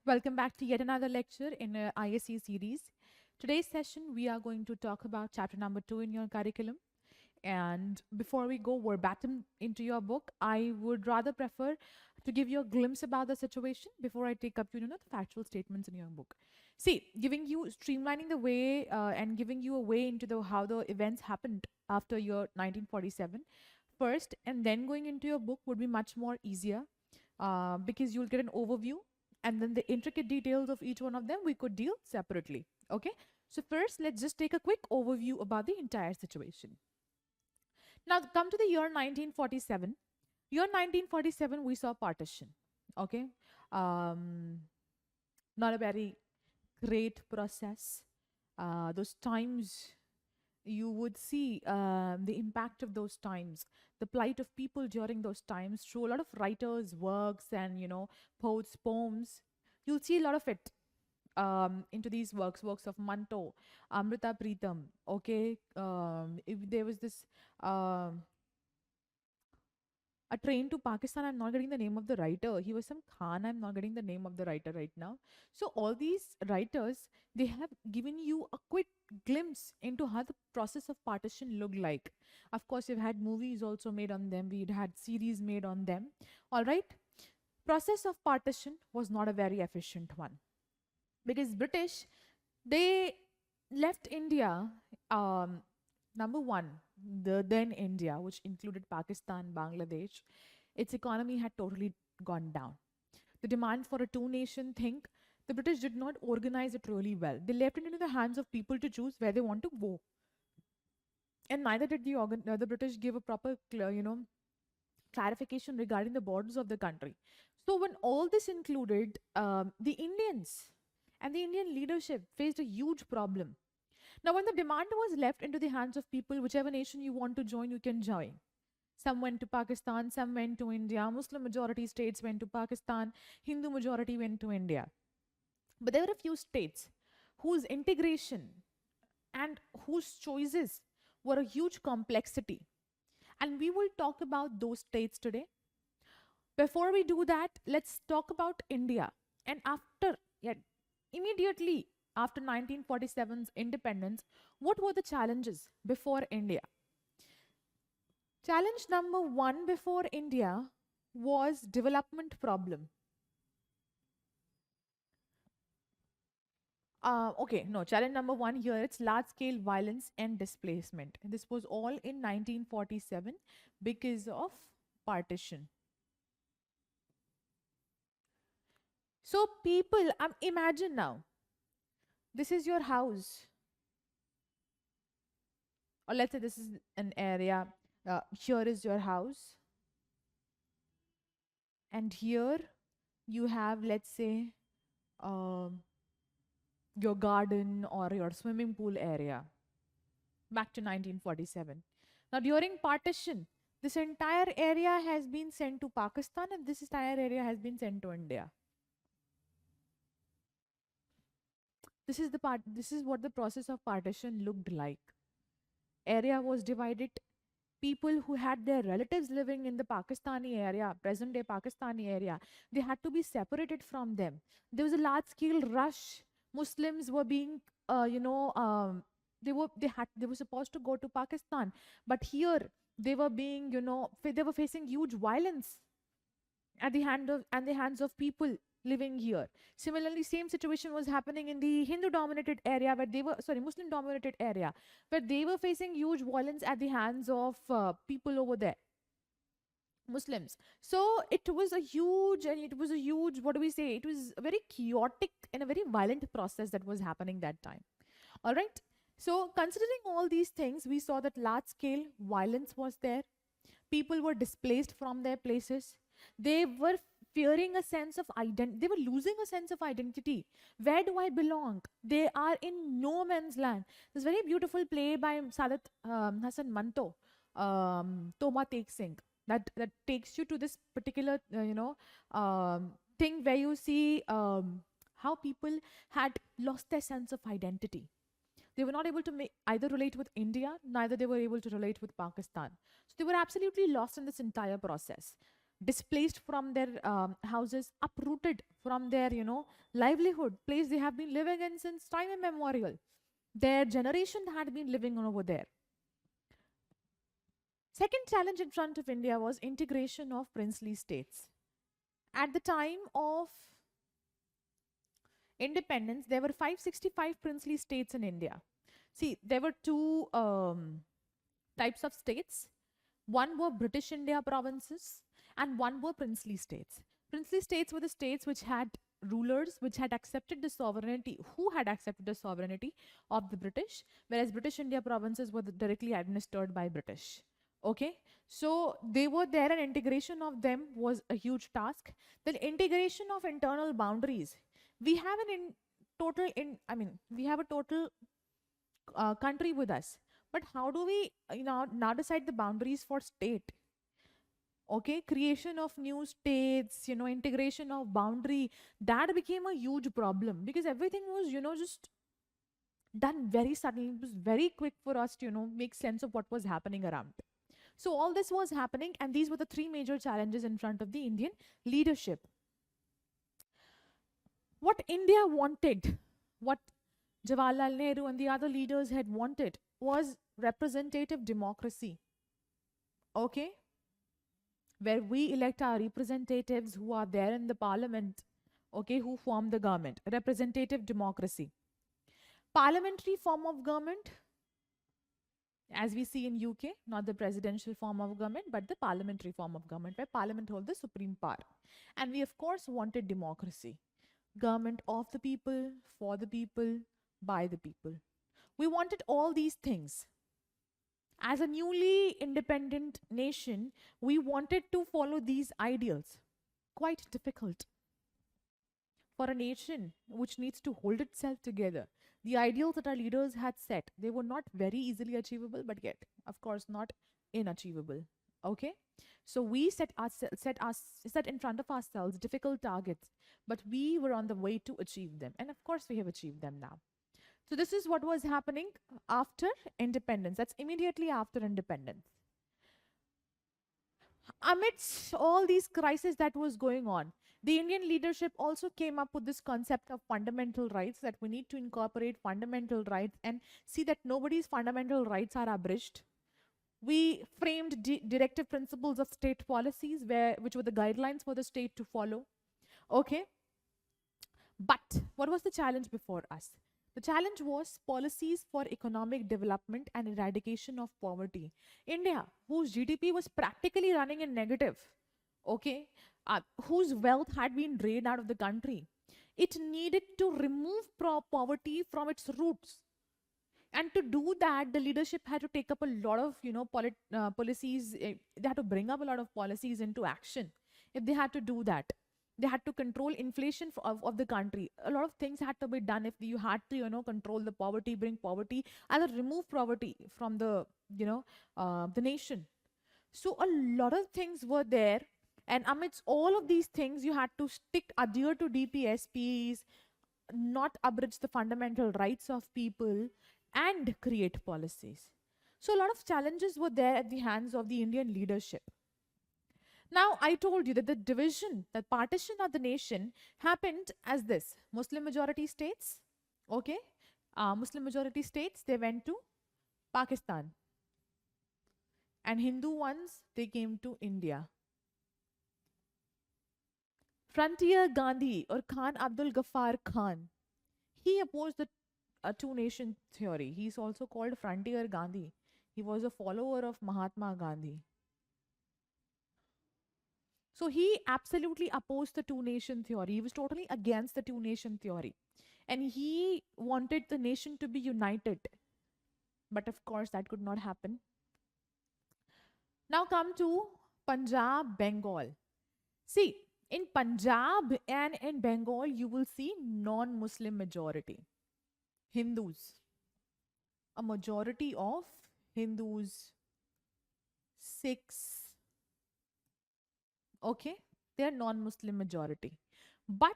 Welcome back to yet another lecture in a ISC series. Today's session, we are going to talk about chapter number 2 in your curriculum. And before we go verbatim into your book, I would rather prefer to give you a glimpse about the situation before I take up, the factual statements in your book. See, streamlining the way and giving you a way into how the events happened after year 1947 first, and then going into your book would be much more easier because you'll get an overview, and then the intricate details of each one of them we could deal separately. Okay, so first let's just take a quick overview about the entire situation. Now come to the year 1947. Year 1947 we saw partition. Okay, not a very great process. Those times you would see the impact of those times, the plight of people during those times through a lot of writers' works and poets' poems. You'll see a lot of it into these works of Manto, Amrita Preetham. Okay, if there was this A Train to Pakistan. I'm not getting the name of the writer. He was some Khan. I'm not getting the name of the writer right now. So all these writers, they have given you a quick glimpse into how the process of partition looked like. Of course, we've had movies also made on them. We'd had series made on them. All right. Process of partition was not a very efficient one because British, they left India. Number one, the then India, which included Pakistan, Bangladesh, its economy had totally gone down. The demand for a two-nation thing, the British did not organize it really well. They left it into the hands of people to choose where they want to go. And neither did the British give a proper, clarification regarding the borders of the country. So when all this included, the Indians and the Indian leadership faced a huge problem. Now, when the demand was left into the hands of people, whichever nation you want to join, you can join. Some went to Pakistan, some went to India. Muslim majority states went to Pakistan, Hindu majority went to India. But there were a few states whose integration and whose choices were a huge complexity. And we will talk about those states today. Before we do that, let's talk about India. And immediately after 1947's independence, what were the challenges before India? Challenge number one before India was development problem. Challenge number one here, it's large-scale violence and displacement. And this was all in 1947 because of partition. So people, imagine now, this is your house. Or let's say this is an area. Here is your house. And here you have, let's say, your garden or your swimming pool area. Back to 1947. Now, during partition, this entire area has been sent to Pakistan and this entire area has been sent to India. This is what the process of partition looked like. Area was divided. People who had their relatives living in the Pakistani area, present day Pakistani area, they had to be separated from them. There was a large scale rush. Muslims were being, they were supposed to go to Pakistan, but here they were being, they were facing huge violence at the hands of people living here. Similarly, same situation was happening in the Hindu-dominated area Muslim-dominated area, where they were facing huge violence at the hands of people over there, Muslims. So it was a huge, what do we say? It was a very chaotic and a very violent process that was happening that time. All right. So considering all these things, we saw that large-scale violence was there. People were displaced from their places. They were fearing a sense of identity. They were losing a sense of identity. Where do I belong? They are in no man's land. This very beautiful play by Sadat Hasan Manto, Toma Tek Singh, that takes you to this particular, thing where you see how people had lost their sense of identity. They were not able to either relate with India, neither they were able to relate with Pakistan. So they were absolutely lost in this entire process. displaced from their houses, uprooted from their, livelihood, place they have been living in since time immemorial. Their generation had been living over there. Second challenge in front of India was integration of princely states. At the time of independence, there were 565 princely states in India. See, there were two types of states. One were British India provinces and one were princely states. Princely states were the states which had rulers which had accepted the sovereignty, who had accepted the sovereignty of the British, whereas British India provinces were directly administered by British. Okay, so they were there, and integration of them was a huge task. The integration of internal boundaries. We have an in total in I mean we have a total country with us, but how do we now decide the boundaries for state? Okay, creation of new states, integration of boundary, that became a huge problem because everything was just done very suddenly. It was very quick for us to make sense of what was happening around. So all this was happening, and these were the three major challenges in front of the Indian leadership. What India wanted, what Jawaharlal Nehru and the other leaders had wanted, was representative democracy. Okay, where we elect our representatives who are there in the parliament, okay, who form the government. Representative democracy. Parliamentary form of government, as we see in UK, not the presidential form of government, but the parliamentary form of government, where parliament holds the supreme power. And we, of course, wanted democracy. Government of the people, for the people, by the people. We wanted all these things. As a newly independent nation, we wanted to follow these ideals. Quite difficult for a nation which needs to hold itself together. The ideals that our leaders had set, they were not very easily achievable, but yet, of course, not inachievable. Okay, so we set in front of ourselves difficult targets, but we were on the way to achieve them, and of course, we have achieved them now. So this is what was happening after independence. That's immediately after independence. Amidst all these crises that was going on, the Indian leadership also came up with this concept of fundamental rights, that we need to incorporate fundamental rights and see that nobody's fundamental rights are abridged. We framed directive principles of state policies, which were the guidelines for the state to follow. Okay. But what was the challenge before us? The challenge was policies for economic development and eradication of poverty. India, whose GDP was practically running in negative, okay, whose wealth had been drained out of the country, it needed to remove poverty from its roots. And to do that, the leadership had to take up a lot of, policies. They had to bring up a lot of policies into action. If they had to do that, they had to control inflation of the country. A lot of things had to be done. If you had to, control the poverty, bring poverty, either remove poverty from the nation. So a lot of things were there. And amidst all of these things, you had to adhere to DPSPs, not abridge the fundamental rights of people, and create policies. So a lot of challenges were there at the hands of the Indian leadership. Now, I told you that the division, the partition of the nation happened as this. Muslim majority states, okay, Muslim majority states, they went to Pakistan. And Hindu ones, they came to India. Frontier Gandhi, or Khan Abdul Ghaffar Khan, he opposed the two-nation theory. He's also called Frontier Gandhi. He was a follower of Mahatma Gandhi. So he absolutely opposed the two-nation theory. He was totally against the two-nation theory. And he wanted the nation to be united. But of course, that could not happen. Now come to Punjab, Bengal. See, in Punjab and in Bengal, you will see non-Muslim majority. Hindus. A majority of Hindus, Sikhs, okay, they are non-Muslim majority, but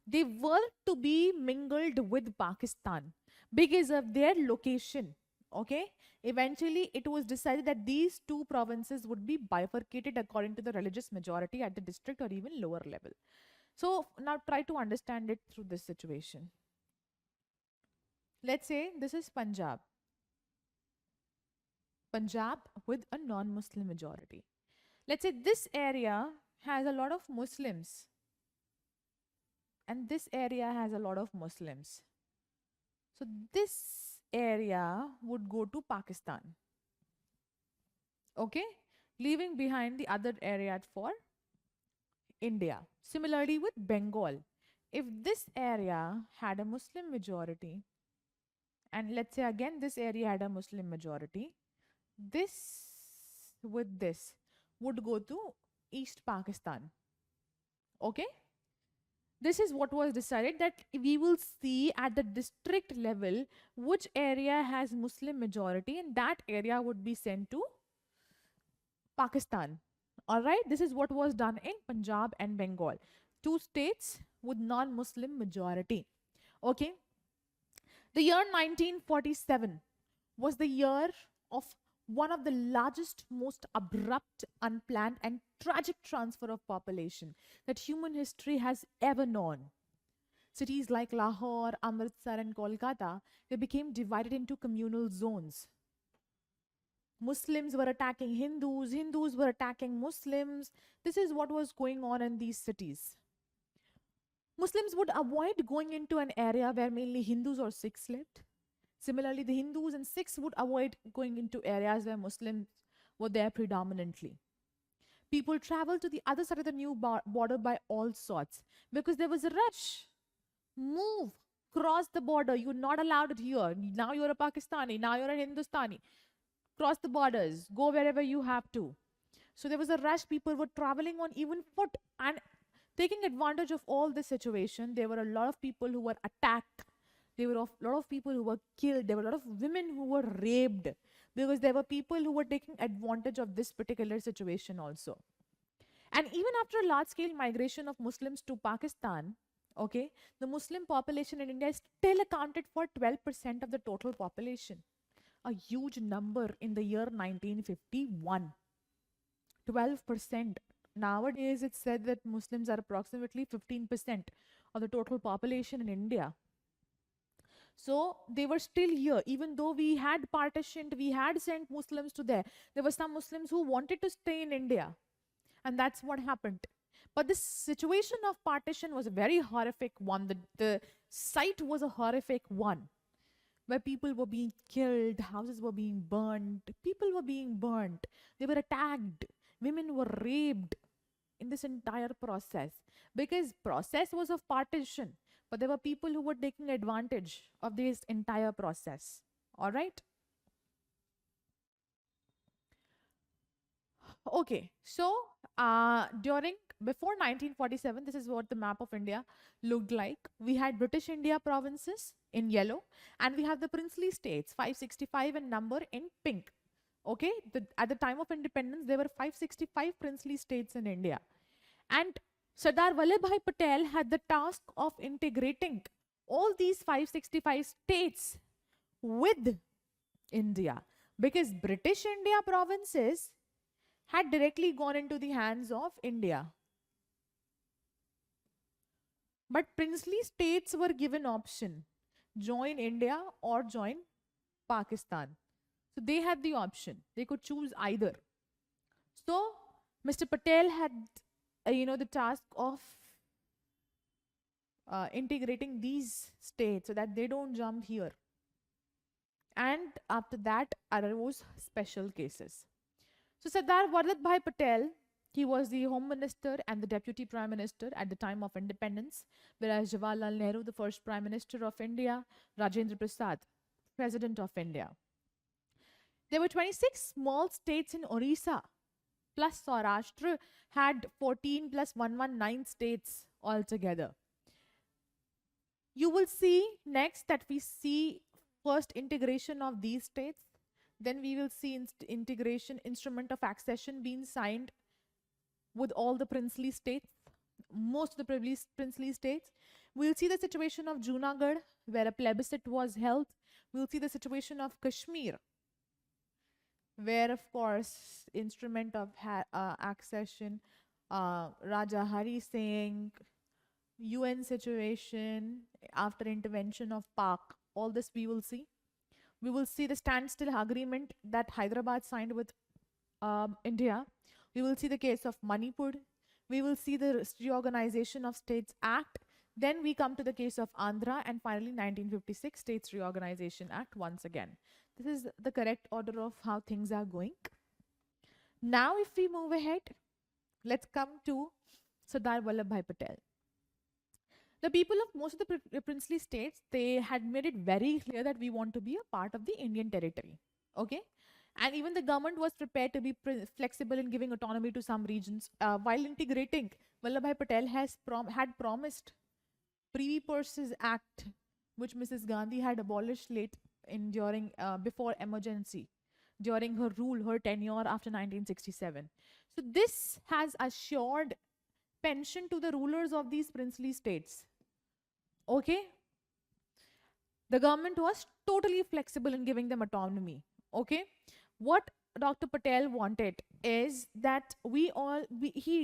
they were to be mingled with Pakistan because of their location. Okay, eventually it was decided that these two provinces would be bifurcated according to the religious majority at the district or even lower level. So now try to understand it through this situation. Let's say this is Punjab, Punjab with a non-Muslim majority. Let's say this area has a lot of Muslims and this area has a lot of Muslims. So this area would go to Pakistan. Okay, leaving behind the other area for India. Similarly with Bengal, if this area had a Muslim majority, and let's say again this area had a Muslim majority, this with this would go to East Pakistan. Okay, this is what was decided, that we will see at the district level which area has Muslim majority, and that area would be sent to Pakistan. All right, this is what was done in Punjab and Bengal, two states with non-Muslim majority. Okay, the year 1947 was the year of one of the largest, most abrupt, unplanned, and tragic transfer of population that human history has ever known. Cities like Lahore, Amritsar, and Kolkata, they became divided into communal zones. Muslims were attacking Hindus, Hindus were attacking Muslims. This is what was going on in these cities. Muslims would avoid going into an area where mainly Hindus or Sikhs lived. Similarly, the Hindus and Sikhs would avoid going into areas where Muslims were there predominantly. People traveled to the other side of the new border by all sorts because there was a rush. Move, cross the border. You're not allowed it here. Now you're a Pakistani. Now you're a Hindustani. Cross the borders. Go wherever you have to. So there was a rush. People were traveling on even foot. And taking advantage of all this situation, there were a lot of people who were attacked. There were a lot of people who were killed. There were a lot of women who were raped because there were people who were taking advantage of this particular situation also. And even after a large-scale migration of Muslims to Pakistan, okay, the Muslim population in India still accounted for 12% of the total population. A huge number in the year 1951. 12%. Nowadays, it's said that Muslims are approximately 15% of the total population in India. So they were still here, even though we had partitioned, we had sent Muslims to there. There were some Muslims who wanted to stay in India. And that's what happened. But this situation of partition was a very horrific one. The site was a horrific one, where people were being killed, houses were being burned, people were being burnt, they were attacked, women were raped in this entire process. Because process was of partition, but there were people who were taking advantage of this entire process. All right. Okay, so before 1947, this is what the map of India looked like. We had British India provinces in yellow, and we have the princely states, 565 in number, in pink. Okay, at the time of independence, there were 565 princely states in India. And Sardar Vallabhbhai Patel had the task of integrating all these 565 states with India, because British India provinces had directly gone into the hands of India. But princely states were given option, join India or join Pakistan. So they had the option. They could choose either. So Mr. Patel had, the task of integrating these states so that they don't jump here. And after that arose special cases. So Sardar Vallabhbhai Patel, he was the Home Minister and the Deputy Prime Minister at the time of independence, whereas Jawaharlal Nehru, the first Prime Minister of India, Rajendra Prasad, President of India. There were 26 small states in Orissa, plus Saurashtra had 14 plus 119 states altogether. You will see next that we see first integration of these states. Then we will see integration, instrument of accession being signed with all the princely states, most of the princely states. We'll see the situation of Junagadh, where a plebiscite was held, We'll see the situation of Kashmir, where, of course, instrument of accession, Raja Hari Singh, UN situation after intervention of Pak. All this we will see. We will see the standstill agreement that Hyderabad signed with India. We will see the case of Manipur. We will see the Reorganization of States Act. Then we come to the case of Andhra, and finally 1956 States Reorganization Act once again. This is the correct order of how things are going. Now if we move ahead, let's come to Sardar Vallabhbhai Patel. The people of most of the princely states, they had made it very clear that we want to be a part of the Indian territory. Okay? And even the government was prepared to be flexible in giving autonomy to some regions. While integrating, Vallabhbhai Patel had promised Privy Purses Act, which Mrs. Gandhi had abolished during before emergency, during her rule, her tenure after 1967. So this has assured pension to the rulers of these princely states. Okay? The government was totally flexible in giving them autonomy. Okay? What Dr. Patel wanted is that he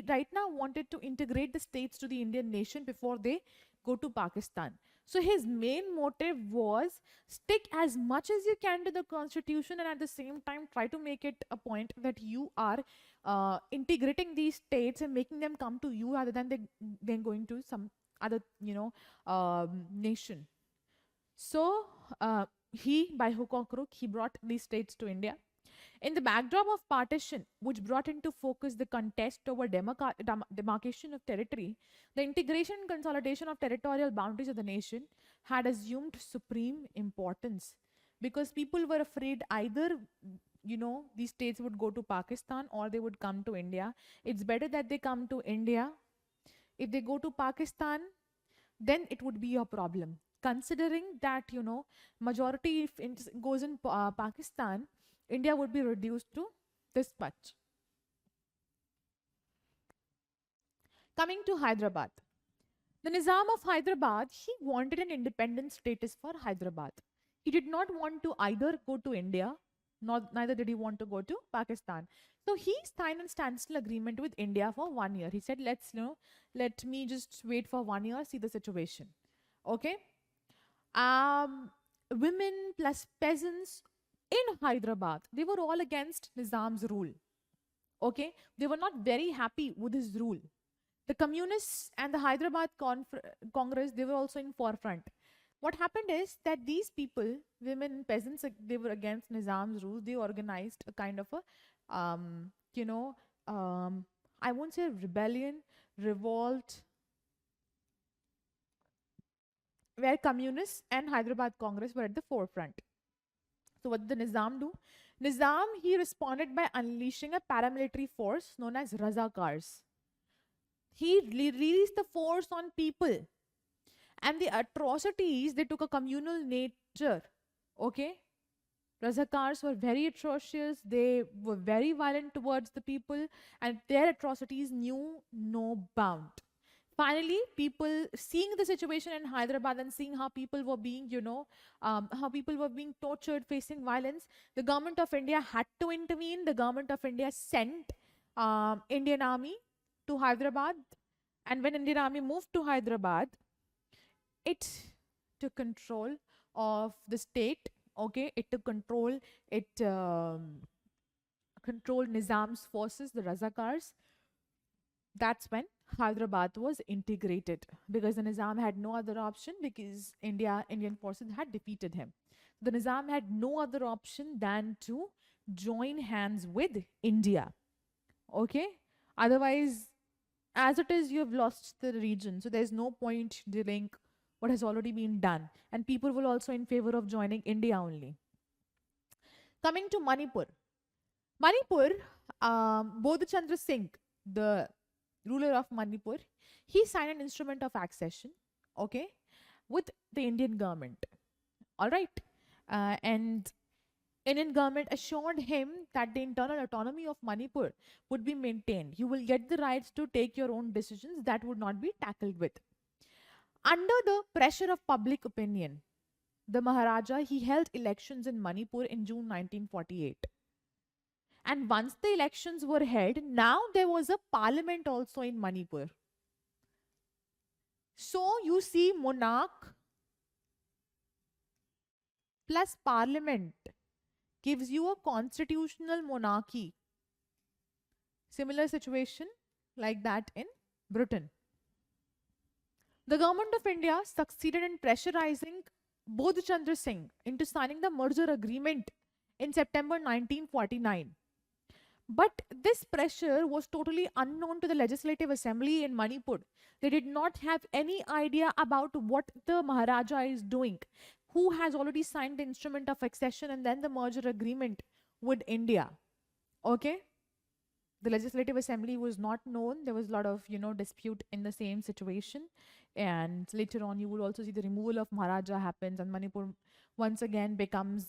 right now wanted to integrate the states to the Indian nation before they go to Pakistan. So his main motive was stick as much as you can to the constitution, and at the same time try to make it a point that you are integrating these states and making them come to you rather than they going to some other nation. So he, by hook or crook, he brought these states to India. In the backdrop of partition, which brought into focus the contest over demarcation of territory, the integration and consolidation of territorial boundaries of the nation had assumed supreme importance, because people were afraid either, these states would go to Pakistan or they would come to India. It's better that they come to India. If they go to Pakistan, then it would be a problem. Considering that, majority if it goes in Pakistan, India would be reduced to this much. Coming to Hyderabad. The Nizam of Hyderabad, he wanted an independent status for Hyderabad. He did not want to either go to India, neither did he want to go to Pakistan. So he signed a standstill agreement with India for 1 year. He said, let me just wait for 1 year, see the situation. Okay? Women plus peasants in Hyderabad, they were all against Nizam's rule. Okay? They were not very happy with his rule. The communists and the Hyderabad Congress, they were also in forefront. What happened is that these people, women and peasants, they were against Nizam's rules. They organized a kind of a, I won't say rebellion, revolt, where communists and Hyderabad Congress were at the forefront. So what did the Nizam do? Nizam, he responded by unleashing a paramilitary force known as Razakars. He released the force on people. And the atrocities, they took a communal nature. Okay? Razakars were very atrocious. They were very violent towards the people. And their atrocities knew no bound. Finally, people seeing the situation in Hyderabad and seeing how people were being, how people were being tortured, facing violence, the government of India had to intervene. The government of India sent Indian Army to Hyderabad. And when Indian Army moved to Hyderabad, it took control of the state. Okay, it took control. It controlled Nizam's forces, the Razakars. That's when Hyderabad was integrated, because the Nizam had no other option, because Indian forces had defeated him. The Nizam had no other option than to join hands with India. Okay? Otherwise, as it is, you have lost the region. So there's no point dealing what has already been done. And people will also in favor of joining India only. Coming to Manipur. Manipur, Bodhchandra Singh, the ruler of Manipur, he signed an instrument of accession, okay, with the Indian government. All right. And Indian government assured him that the internal autonomy of Manipur would be maintained. You will get the rights to take your own decisions that would not be tackled with. Under the pressure of public opinion, the Maharaja, he held elections in Manipur in June 1948. And once the elections were held, now there was a parliament also in Manipur. So you see, monarch plus parliament gives you a constitutional monarchy. Similar situation like that in Britain. The government of India succeeded in pressurizing Bodh Chandra Singh into signing the merger agreement in September 1949. But this pressure was totally unknown to the Legislative Assembly in Manipur. They did not have any idea about what the Maharaja is doing, who has already signed the instrument of accession and then the merger agreement with India. Okay? The Legislative Assembly was not known. There was a lot of, dispute in the same situation. And later on, you will also see the removal of Maharaja happens, and Manipur once again becomes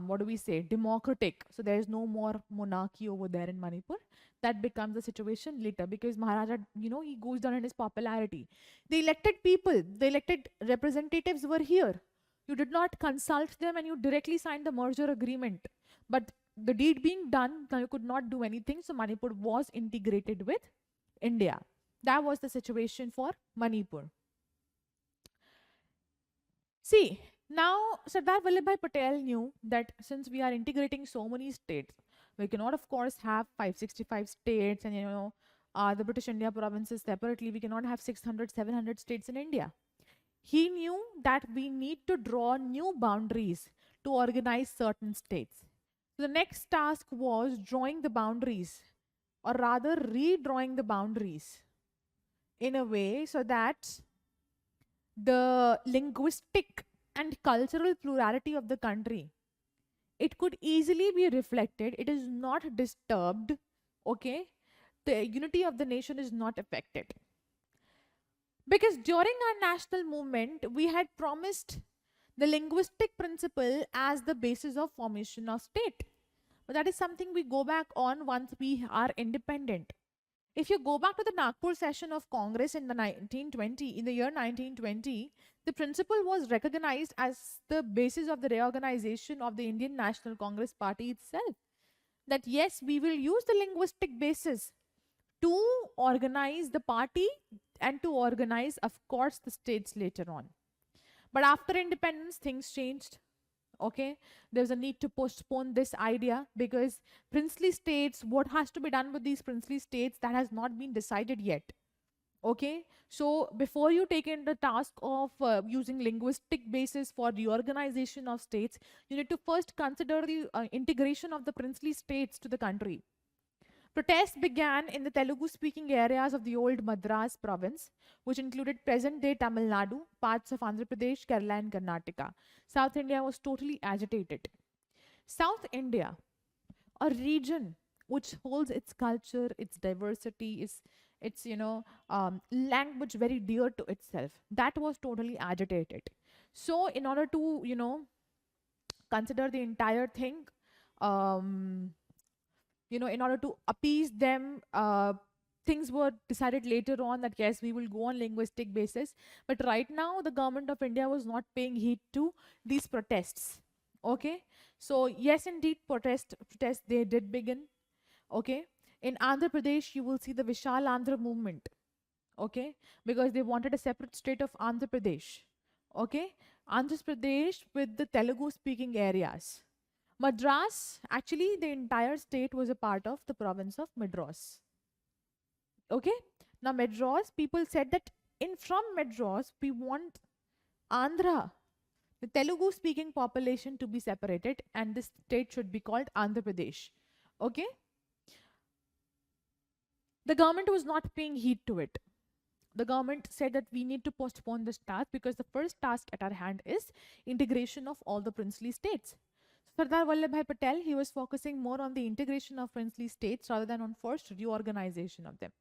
what do we say, democratic. So there is no more monarchy over there in Manipur. That becomes the situation later because Maharaja, he goes down in his popularity. The elected people, the elected representatives were here. You did not consult them and you directly signed the merger agreement. But the deed being done, now you could not do anything. So Manipur was integrated with India. That was the situation for Manipur. See, now Sardar Vallabhbhai Patel knew that since we are integrating so many states, we cannot, of course, have 565 states and, the British India provinces separately. We cannot have 600, 700 states in India. He knew that we need to draw new boundaries to organize certain states. So the next task was drawing the boundaries, or rather redrawing the boundaries in a way so that the linguistic and cultural plurality of the country, it could easily be reflected. It is not disturbed. Okay, the unity of the nation is not affected. Because during our national movement, we had promised the linguistic principle as the basis of formation of state. But that is something we go back on once we are independent. If you go back to the Nagpur session of Congress in the year 1920, the principle was recognized as the basis of the reorganization of the Indian National Congress Party itself. That yes, we will use the linguistic basis to organize the party and to organize, of course, the states later on. But after independence, things changed. Okay, there's a need to postpone this idea because princely states, what has to be done with these princely states, that has not been decided yet. Okay, so before you take in the task of using linguistic basis for reorganization of states, you need to first consider the integration of the princely states to the country. Protests began in the Telugu-speaking areas of the old Madras province, which included present-day Tamil Nadu, parts of Andhra Pradesh, Kerala and Karnataka. South India was totally agitated. South India, a region which holds its culture, its diversity, its language very dear to itself, that was totally agitated. So in order to consider the entire thing, um, in order to appease them, things were decided later on that yes, we will go on linguistic basis. But right now, the government of India was not paying heed to these protests. Okay, so yes, indeed, protests they did begin. Okay, in Andhra Pradesh, you will see the Vishal Andhra movement. Okay, because they wanted a separate state of Andhra Pradesh. Okay, Andhra Pradesh with the Telugu speaking areas. Madras, actually, the entire state was a part of the province of Madras. Okay, now Madras, people said that from Madras, we want Andhra, the Telugu speaking population, to be separated, and this state should be called Andhra Pradesh. Okay, the government was not paying heed to it. The government said that we need to postpone this task because the first task at our hand is integration of all the princely states. Sardar Vallabhbhai Patel, he was focusing more on the integration of princely states rather than on forced reorganization of them.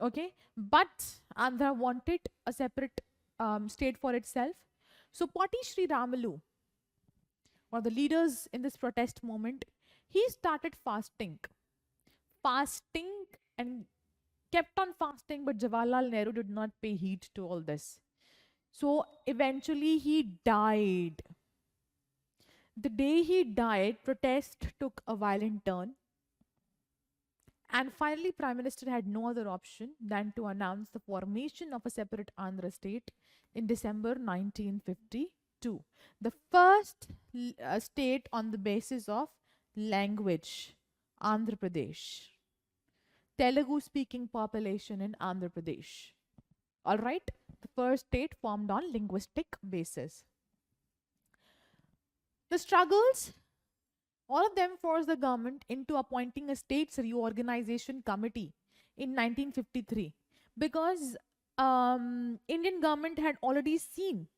Okay, but Andhra wanted a separate state for itself. So Patti Sri Ramalu, one of the leaders in this protest movement, he started fasting and kept on fasting, but Jawaharlal Nehru did not pay heed to all this. So eventually he died. The day he died, protest took a violent turn. And finally, Prime Minister had no other option than to announce the formation of a separate Andhra state in December 1952. The first state on the basis of language, Andhra Pradesh. Telugu speaking population in Andhra Pradesh. All right, the first state formed on linguistic basis. The struggles, all of them forced the government into appointing a states reorganization committee in 1953 because Indian government had already seen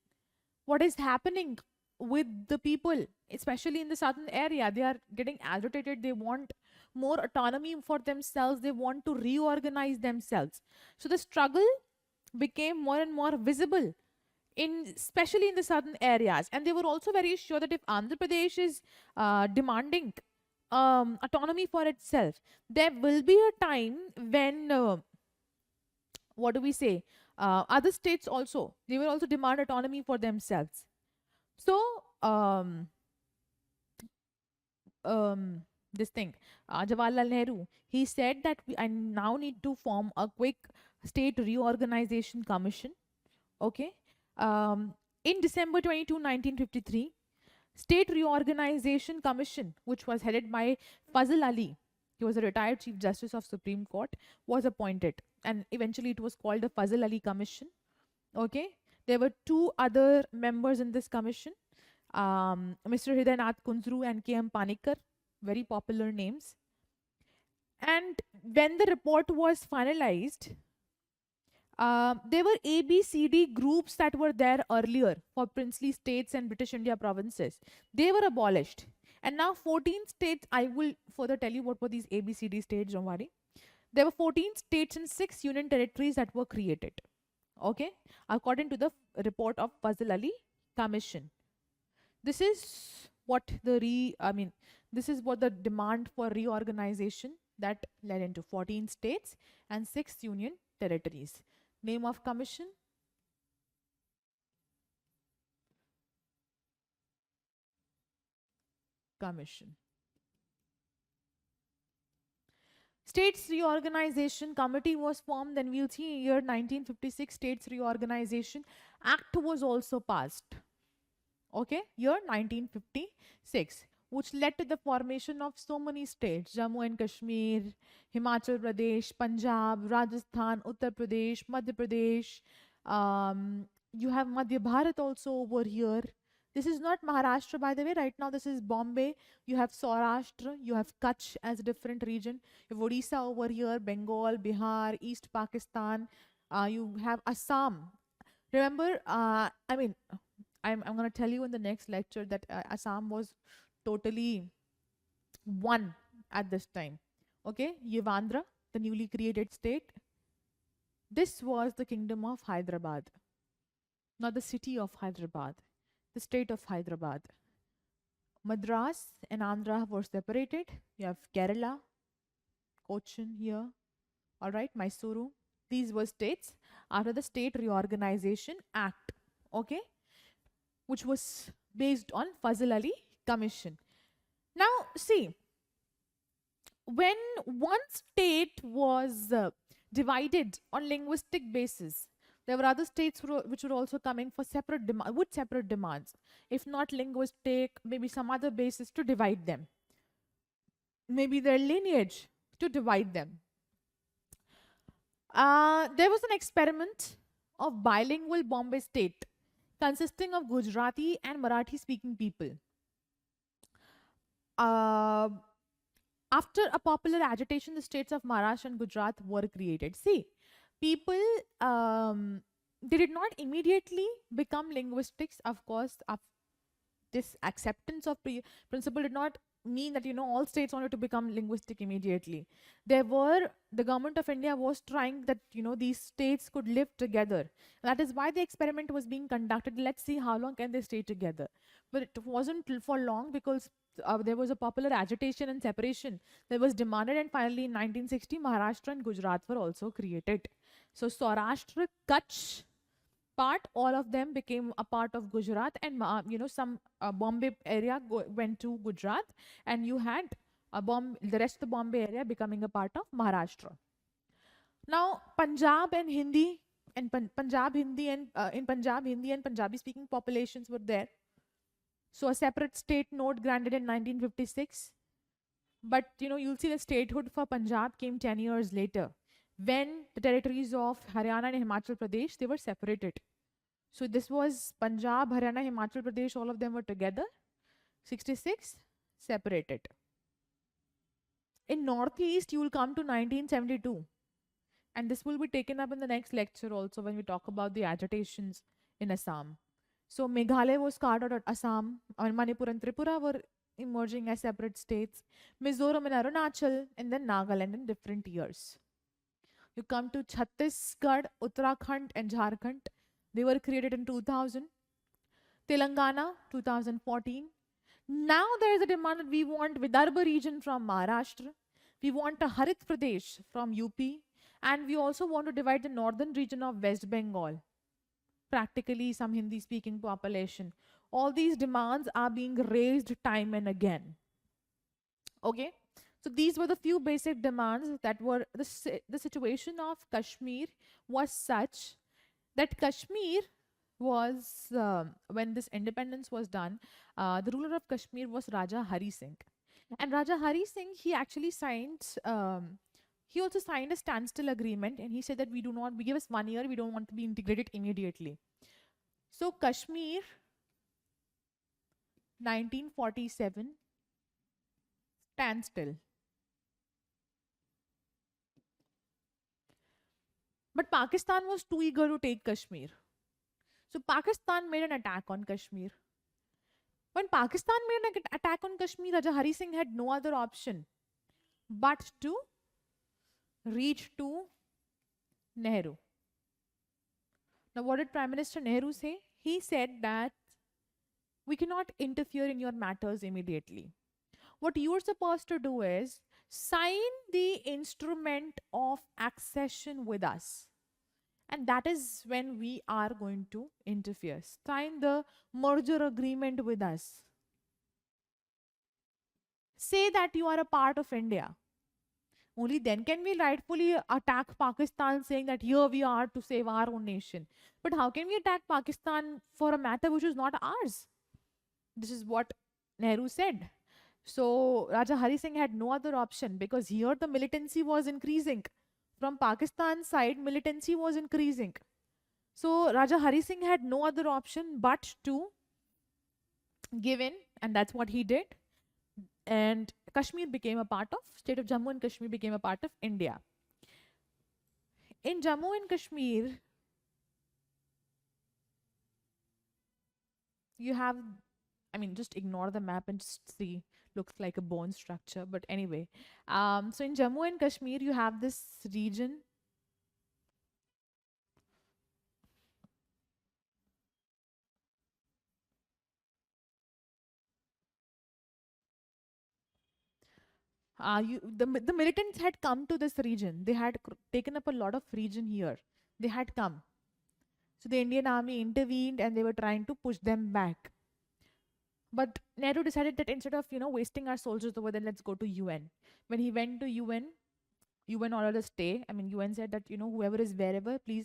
what is happening with the people, especially in the southern area. They are getting agitated. They want more autonomy for themselves. They want to reorganize themselves. So the struggle became more and more visible in especially in the southern areas, and they were also very sure that if Andhra Pradesh is demanding autonomy for itself, there will be a time when what do we say, other states also, they will also demand autonomy for themselves. So this thing, Jawaharlal Nehru, he said that I now need to form a quick state reorganization commission. Okay. In December 22, 1953, State Reorganization Commission, which was headed by Fazl Ali, he was a retired Chief Justice of Supreme Court, was appointed. And eventually it was called the Fazl Ali Commission. Okay. There were two other members in this commission, Mr. Hridaynath Kunzru and K.M. Panikkar, very popular names. And when the report was finalized, there were A, B, C, D groups that were there earlier for princely states and British India provinces. They were abolished. And now 14 states, I will further tell you what were these A, B, C, D states, don't worry. There were 14 states and 6 union territories that were created. Okay, according to the report of Fazl Ali Commission. This is what this is what the demand for reorganization that led into 14 states and 6 union territories. Name of commission? Commission. States Reorganization Committee was formed, then we'll see in year 1956 States Reorganization Act was also passed. Okay, year 1956, which led to the formation of so many states: Jammu and Kashmir, Himachal Pradesh, Punjab, Rajasthan, Uttar Pradesh, Madhya Pradesh. You have Madhya Bharat also over here. This is not Maharashtra, by the way. Right now, this is Bombay. You have Saurashtra. You have Kutch as a different region. You have Odisha over here, Bengal, Bihar, East Pakistan. You have Assam. Remember, I'm going to tell you in the next lecture that Assam was totally one at this time. Okay, Yevandra, the newly created state. This was the kingdom of Hyderabad, not the city of Hyderabad, the state of Hyderabad. Madras and Andhra were separated. You have Kerala, Cochin here. All right, Mysuru. These were states after the State Reorganization Act. Okay, which was based on Fazl Ali Commission. Now, see, when one state was divided on linguistic basis, there were other states which were also coming for separate with separate demands. If not linguistic, maybe some other basis to divide them. Maybe their lineage to divide them. There was an experiment of bilingual Bombay state consisting of Gujarati and Marathi speaking people. After a popular agitation, the states of Maharashtra and Gujarat were created. See, people, they did not immediately become linguistics, of course. This acceptance of principle did not mean that, all states wanted to become linguistic immediately. The government of India was trying that, these states could live together. That is why the experiment was being conducted. Let's see how long can they stay together. But it wasn't for long because there was a popular agitation and separation that was demanded, and finally in 1960 Maharashtra and Gujarat were also created. So Saurashtra, Kutch, part, all of them became a part of Gujarat, and some Bombay area went to Gujarat, and you had the rest of the Bombay area becoming a part of Maharashtra. Now, Punjab and Hindi and Punjab Hindi and in Punjab Hindi and Punjabi speaking populations were there. So a separate state note granted in 1956. But you'll see the statehood for Punjab came 10 years later, when the territories of Haryana and Himachal Pradesh, they were separated. So this was Punjab, Haryana, Himachal Pradesh, all of them were together. 66, separated. In Northeast, you will come to 1972. And this will be taken up in the next lecture also when we talk about the agitations in Assam. So Meghalaya was carved out at Assam, and Manipur and Tripura were emerging as separate states. Mizoram and Arunachal, and then Nagaland in different years. You come to Chhattisgarh, Uttarakhand and Jharkhand. They were created in 2000. Telangana, 2014. Now there is a demand that we want Vidarbha region from Maharashtra. We want a Harit Pradesh from UP. And we also want to divide the northern region of West Bengal. Practically some Hindi-speaking population. All these demands are being raised time and again. Okay? So these were the few basic demands that were, the situation of Kashmir was such that Kashmir was, when this independence was done, the ruler of Kashmir was Raja Hari Singh. And Raja Hari Singh, he actually signed, he also signed a standstill agreement, and he said that we give us 1 year, we don't want to be integrated immediately. So Kashmir, 1947, standstill. But Pakistan was too eager to take Kashmir. So Pakistan made an attack on Kashmir. When Pakistan made an attack on Kashmir, Raja Hari Singh had no other option but to reach to Nehru. Now, what did Prime Minister Nehru say? He said that we cannot interfere in your matters immediately. What you are supposed to do is sign the instrument of accession with us. And that is when we are going to interfere. Sign the merger agreement with us. Say that you are a part of India. Only then can we rightfully attack Pakistan, saying that here we are to save our own nation. But how can we attack Pakistan for a matter which is not ours? This is what Nehru said. So Raja Hari Singh had no other option, because here the militancy was increasing. From Pakistan's side, militancy was increasing. So Raja Hari Singh had no other option but to give in, and that's what he did. And Kashmir became a part of, state of Jammu and Kashmir became a part of India. In Jammu and Kashmir, you have, just ignore the map and just see, looks like a bone structure, but anyway. So in Jammu and Kashmir, you have this region. The militants had come to this region. They had taken up a lot of region here. They had come. So the Indian army intervened and they were trying to push them back. But Nehru decided that instead of, wasting our soldiers over there, let's go to UN. When he went to UN, UN ordered a stay. UN said that, whoever is wherever, please,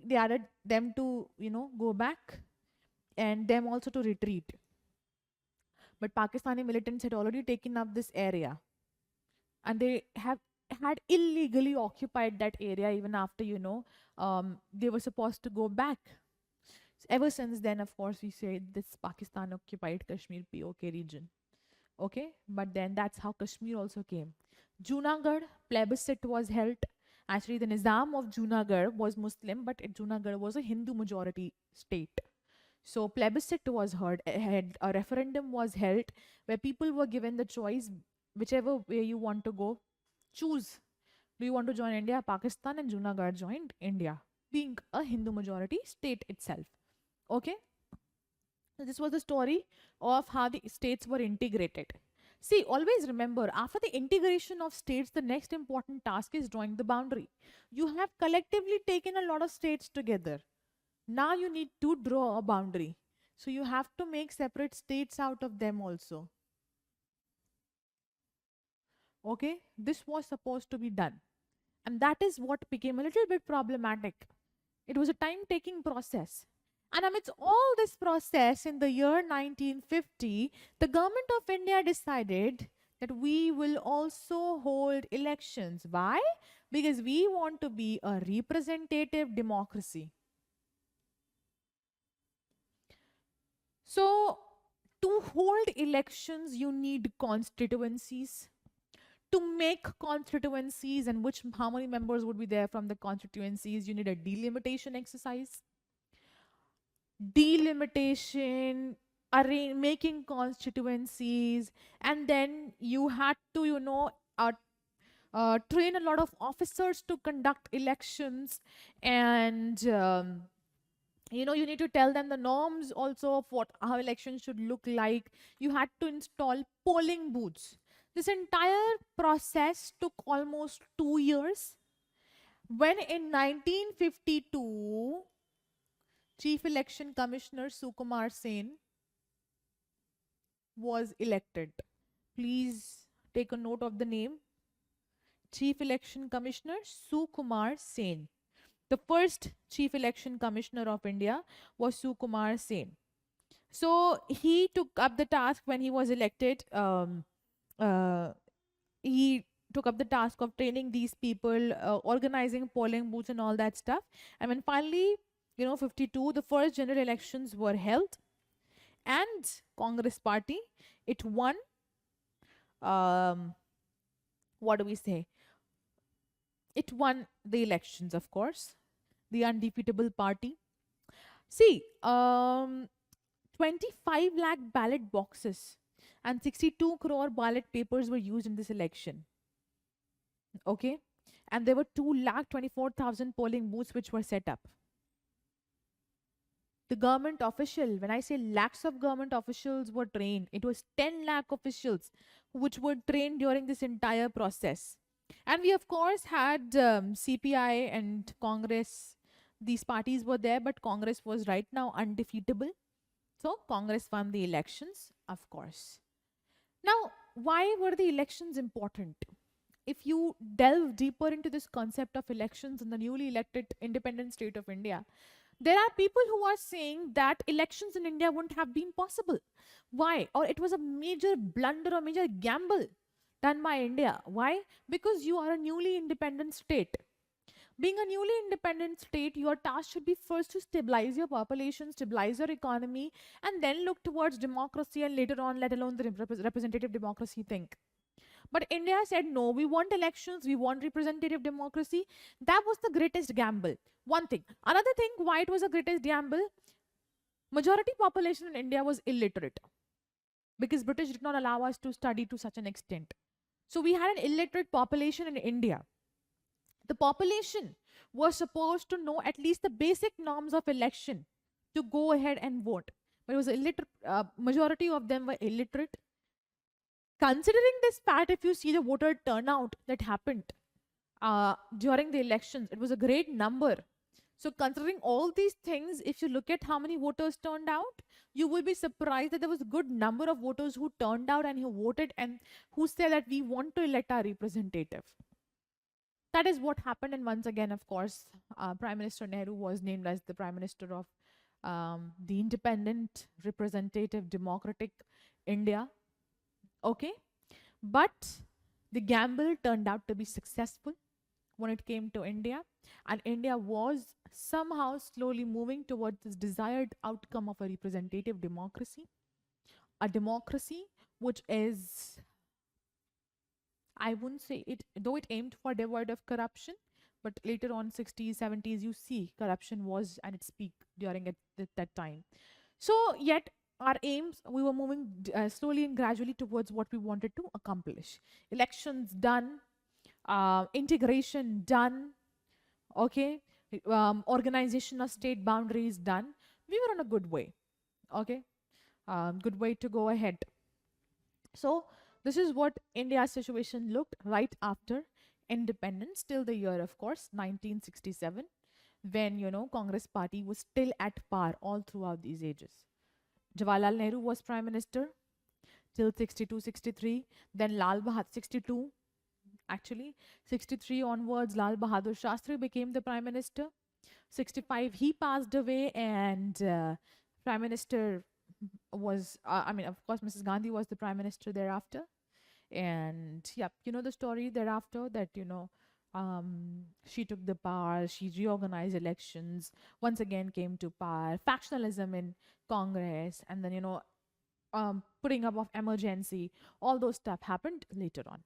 they added them to, go back and them also to retreat. But Pakistani militants had already taken up this area. And they had illegally occupied that area even after, they were supposed to go back. So ever since then, of course, we say this Pakistan occupied Kashmir POK region. Okay, but then that's how Kashmir also came. Junagadh plebiscite was held. Actually, the Nizam of Junagadh was Muslim, but Junagadh was a Hindu majority state. So plebiscite was heard, a referendum was held where people were given the choice, whichever way you want to go, choose. Do you want to join India, Pakistan? And Junagadh joined India, being a Hindu majority state itself. Okay? So this was the story of how the states were integrated. See, always remember, after the integration of states, the next important task is drawing the boundary. You have collectively taken a lot of states together. Now you need to draw a boundary. So you have to make separate states out of them also. Okay, this was supposed to be done. And that is what became a little bit problematic. It was a time taking process. And amidst all this process in the year 1950, the government of India decided that we will also hold elections. Why? Because we want to be a representative democracy. So, to hold elections, you need constituencies. To make constituencies and how many members would be there from the constituencies, you need a delimitation exercise. Delimitation, making constituencies, and then you had to, train a lot of officers to conduct elections, and you need to tell them the norms also of how elections should look like. You had to install polling booths. This entire process took almost 2 years. When in 1952, Chief Election Commissioner Sukumar Sen was elected. Please take a note of the name. Chief Election Commissioner Sukumar Sen. The first Chief Election Commissioner of India was Sukumar Sen. So he took up the task when he was elected. He took up the task of training these people, organizing polling booths and all that stuff. And when finally, 52, the first general elections were held, and Congress Party, it won. What do we say? It won the elections, of course. The undefeatable party. See, 25 lakh ballot boxes and 62 crore ballot papers were used in this election. Okay? And there were 2,24,000 polling booths which were set up. The government official, when I say lakhs of government officials were trained, it was 10 lakh officials which were trained during this entire process. And we, of course, had CPI and Congress. These parties were there, but Congress was right now undefeatable. So Congress won the elections, of course. Now, why were the elections important? If you delve deeper into this concept of elections in the newly elected independent state of India, there are people who are saying that elections in India wouldn't have been possible. Why? Or it was a major blunder or major gamble done by India. Why? Because you are a newly independent state. Being a newly independent state, your task should be first to stabilize your population, stabilize your economy, and then look towards democracy, and later on, let alone the representative democracy thing. But India said, no, we want elections, we want representative democracy. That was the greatest gamble. One thing. Another thing, why it was a greatest gamble, majority population in India was illiterate, because British did not allow us to study to such an extent. So we had an illiterate population in India. The population was supposed to know at least the basic norms of election to go ahead and vote. But it was illiterate, majority of them were illiterate. Considering this fact, if you see the voter turnout that happened during the elections, it was a great number. So considering all these things, if you look at how many voters turned out, you will be surprised that there was a good number of voters who turned out and who voted and who said that we want to elect our representative. That is what happened. And once again, of course, Prime Minister Nehru was named as the Prime Minister of the independent, representative, democratic India. Okay? But the gamble turned out to be successful when it came to India. And India was somehow slowly moving towards this desired outcome of a representative democracy. A democracy which is, I wouldn't say it, though it aimed for devoid of corruption, but later on 60s, 70s, you see corruption was at its peak during that time. So yet our aims, we were moving slowly and gradually towards what we wanted to accomplish. Elections done, integration done, okay, organization of state boundaries done. We were on a good way, okay, good way to go ahead. So this is what India's situation looked right after independence till the year, of course, 1967. when, Congress party was still at power all throughout these ages. Jawaharlal Nehru was prime minister till 62, 63. Then Lal Bahadur, 62, actually, 63 onwards, Lal Bahadur Shastri became the prime minister. 65, he passed away, and prime minister was, of course, Mrs. Gandhi was the prime minister thereafter. And yep, you know the story thereafter, that she took the power, she reorganized elections, once again came to power, factionalism in Congress, and then putting up of emergency, all those stuff happened later on.